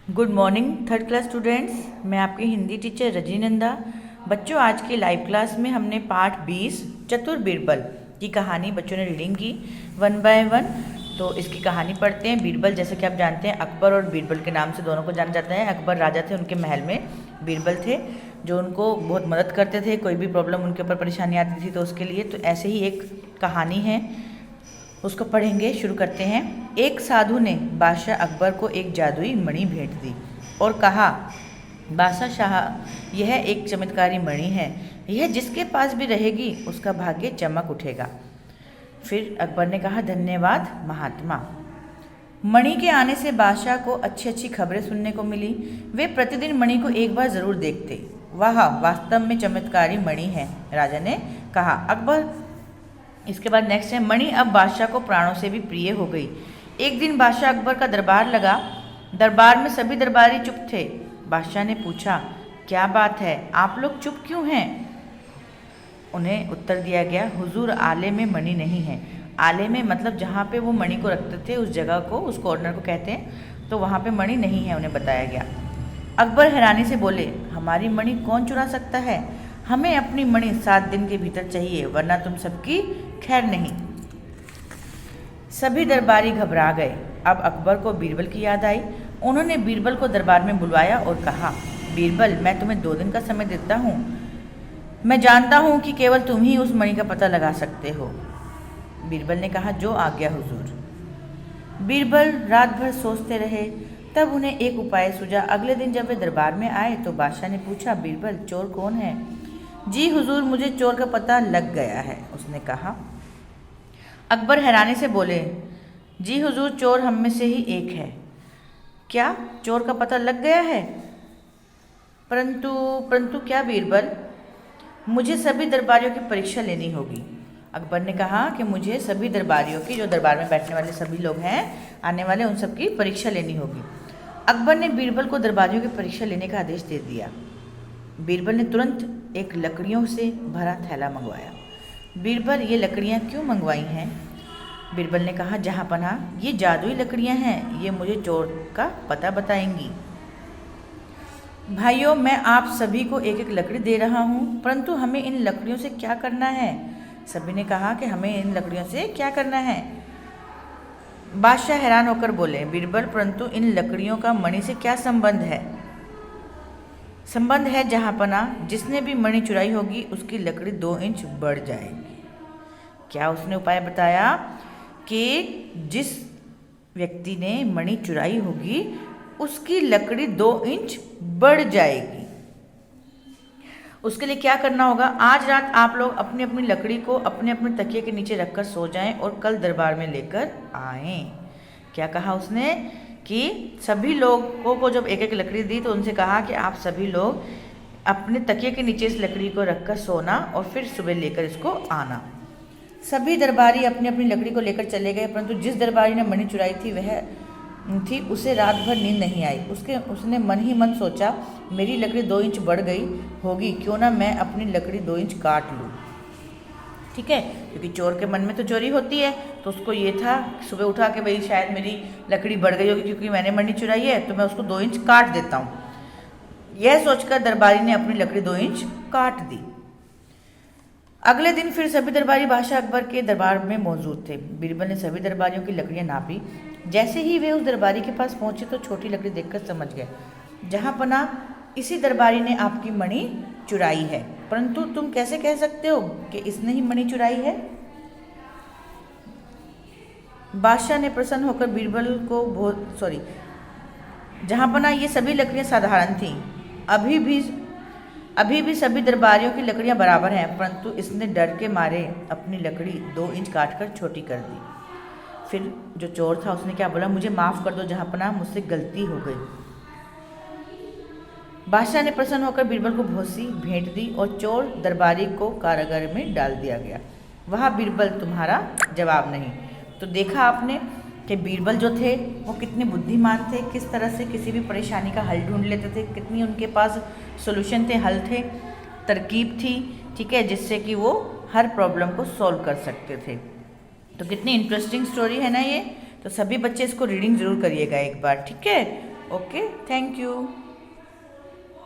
Good morning third class students. मैं आपकी Hindi teacher रजनीनंदा। बच्चों, आज की लाइव क्लास में हमने पाठ 20 चतुर बीरबल की कहानी बच्चों ने रीडिंग की वन बाय वन। तो इसकी कहानी पढ़ते हैं। बीरबल, जैसे कि आप जानते हैं, अकबर और बीरबल के नाम से दोनों को जाना जाता है। अकबर राजा थे, उनके महल में बीरबल थे जो उनको बहुत मदद करते थे। कोई भी प्रॉब्लम उनके ऊपर परेशानी आती थी तो उसके लिए। तो ऐसे ही एक कहानी है, उसको पढ़ेंगे। शुरू करते हैं। एक साधु ने बादशाह अकबर को एक जादुई मणि भेंट दी और कहा, बादशाह शाह, यह एक चमत्कारी मणि है। यह जिसके पास भी रहेगी उसका भाग्य चमक उठेगा। फिर अकबर ने कहा, धन्यवाद महात्मा। मणि के आने से बादशाह को अच्छी अच्छी खबरें सुनने को मिली। वे प्रतिदिन मणि को एक बार जरूर देखते। वाह, वास्तव में चमत्कारी मणि है, राजा ने कहा। अकबर इसके बाद नेक्स्ट है, मणि अब बादशाह को प्राणों से भी प्रिय हो गई। एक दिन बादशाह अकबर का दरबार लगा। दरबार में सभी दरबारी चुप थे। बादशाह ने पूछा, क्या बात है, आप लोग चुप क्यों हैं? उन्हें उत्तर दिया गया, हुजूर, आले में मणि नहीं है। आले में मतलब जहाँ पे वो मणि को रखते थे, उस जगह को, उस कॉर्नर को कहते हैं, तो वहाँ पे मणि नहीं है, उन्हें बताया गया। अकबर हैरानी से बोले, हमारी मणि कौन चुरा सकता है? हमें अपनी मणि 7 दिन के भीतर चाहिए, वरना तुम सबकी खैर नहीं। सभी दरबारी घबरा गए। अब अकबर को बीरबल की याद आई। उन्होंने बीरबल को दरबार में बुलवाया और कहा, बीरबल, मैं तुम्हें 2 दिन का समय देता हूँ। मैं जानता हूँ कि केवल तुम ही उस मणि का पता लगा सकते हो। बीरबल ने कहा, जो आज्ञा हुजूर। बीरबल रात भर सोचते रहे। तब उन्हें एक उपाय सूझा। अगले दिन जब वे दरबार में आए तो बादशाह ने पूछा, बीरबल, चोर कौन है? जी हुजूर, मुझे चोर का पता लग गया है, उसने कहा। अकबर हैरानी से बोले, जी हुजूर, चोर हम में से ही एक है। क्या चोर का पता लग गया है? परंतु क्या बीरबल? मुझे सभी दरबारियों की परीक्षा लेनी होगी। अकबर ने कहा कि मुझे सभी दरबारियों की, जो दरबार में बैठने वाले सभी लोग हैं आने वाले, उन सबकी परीक्षा लेनी होगी। अकबर ने बीरबल को दरबारियों की परीक्षा लेने का आदेश दे दिया। बीरबल ने तुरंत एक लकड़ियों से भरा थैला मंगवाया। बीरबल, ये लकड़ियाँ क्यों मंगवाई हैं? बीरबल ने कहा, जहाँपनाह, ये जादुई लकड़ियाँ हैं, ये मुझे चोर का पता बताएंगी। भाइयों, मैं आप सभी को एक एक लकड़ी दे रहा हूँ, परंतु हमें इन लकड़ियों से क्या करना है? सभी ने कहा कि हमें इन लकड़ियों से क्या करना है? बादशाह हैरान होकर बोले, बीरबल, परंतु इन लकड़ियों का मणि से क्या संबंध है? संबंध है जहाँपनाह, जिसने भी मणि चुराई होगी उसकी लकड़ी 2 इंच बढ़ जाएगी। क्या उसने उपाय बताया कि जिस व्यक्ति ने मणि चुराई होगी उसकी लकड़ी 2 इंच बढ़ जाएगी? उसके लिए क्या करना होगा? आज रात आप लोग अपनी अपनी लकड़ी को अपने अपने तकिए के नीचे रखकर सो जाएं और कल दरबार में लेकर आएं। क्या कहा उसने कि सभी लोगों को जब एक एक लकड़ी दी तो उनसे कहा कि आप सभी लोग अपने तकिए के नीचे इस लकड़ी को रखकर सोना और फिर सुबह लेकर इसको आना। सभी दरबारी अपनी अपनी लकड़ी को लेकर चले गए, परंतु जिस दरबारी ने मणि चुराई थी उसे रात भर नींद नहीं आई। उसने मन ही मन सोचा, मेरी लकड़ी 2 इंच बढ़ गई होगी, क्यों ना मैं अपनी लकड़ी 2 इंच काट लूँ। ठीक है, क्योंकि चोर के मन में तो चोरी होती है, तो उसको ये था सुबह उठा के, भाई शायद मेरी लकड़ी बढ़ गई होगी क्योंकि मैंने मणि चुराई है, तो मैं उसको 2 इंच काट देता हूँ। यह सोचकर दरबारी ने अपनी लकड़ी 2 इंच काट दी। अगले दिन फिर सभी दरबारी बादशाह अकबर के दरबार में मौजूद थे। बीरबल ने सभी दरबारियों की लकड़ियां नापी। जैसे ही वे उस दरबारी के पास पहुंचे तो छोटी लकड़ी देखकर समझ गए, जहाँपनाह, इसी दरबारी ने आपकी मणि चुराई है। परंतु तुम कैसे कह सकते हो कि इसने ही मणि चुराई है? बादशाह ने प्रसन्न होकर बीरबल को जहाँपनाह, ये सभी लकड़ियां साधारण थीं। अभी भी सभी दरबारियों की लकड़ियां बराबर हैं, परंतु इसने डर के मारे अपनी लकड़ी 2 इंच काटकर छोटी कर दी। फिर जो चोर था उसने क्या बोला, मुझे माफ़ कर दो जहाँपनाह, मुझसे गलती हो गई। बादशाह ने प्रसन्न होकर बीरबल को बहुत सी भेंट दी और चोर दरबारी को कारागार में डाल दिया गया। वहाँ बीरबल, तुम्हारा जवाब नहीं। तो देखा आपने कि बीरबल जो थे वो कितने बुद्धिमान थे, किस तरह से किसी भी परेशानी का हल ढूंढ लेते थे, कितनी उनके पास सॉल्यूशन थे, हल थे, तरकीब थी, ठीक है, जिससे कि वो हर प्रॉब्लम को सॉल्व कर सकते थे। तो कितनी इंटरेस्टिंग स्टोरी है ना ये। तो सभी बच्चे इसको रीडिंग ज़रूर करिएगा एक बार, ठीक है। Okay, thank you.